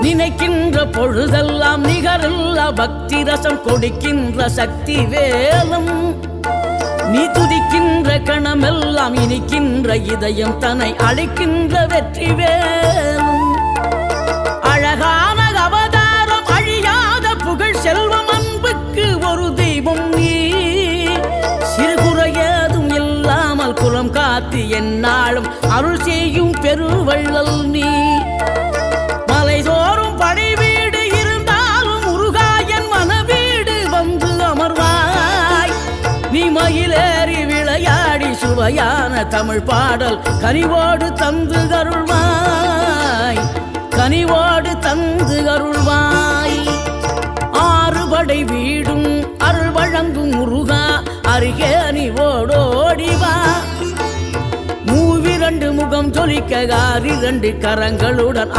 நினைக்கின்ற பொழுதெல்லாம் நிகரில்ல பக்தி ரசம் கொடுக்கின்ற சக்தி வேலும் நீ துதிக்கின்ற கணமெல்லாம் இனிக்கின்ற இதயம் தன்னை அழைக்கின்ற வெற்றி வேலும் அழகான அவதாரம் அழியாத புகழ் செல்வம் அன்புக்கு ஒரு தெய்வம் நீ சிறுகுறையதும் இல்லாமல் குலம் காத்து எந்நாளும் அருள் செய்யும் பெருவள்ளல் நீ மலைதோறும் படை வீடு இருந்தாலும் முருகாயன் மனவீடு வந்து அமர்வாய் நீ மயிலேறி விளையாடி சுவையான தமிழ் பாடல் கனிவோடு தந்து அருள்வாய் கனிவோடு தந்து அருள்வாய் ஆறுபடை வீடும் அருள் வழங்கும் முருகா அருகே நீ ஓடோடிவா மூவிரண்டு முகம் ஜொலிக்க 6 கரங்களுடன்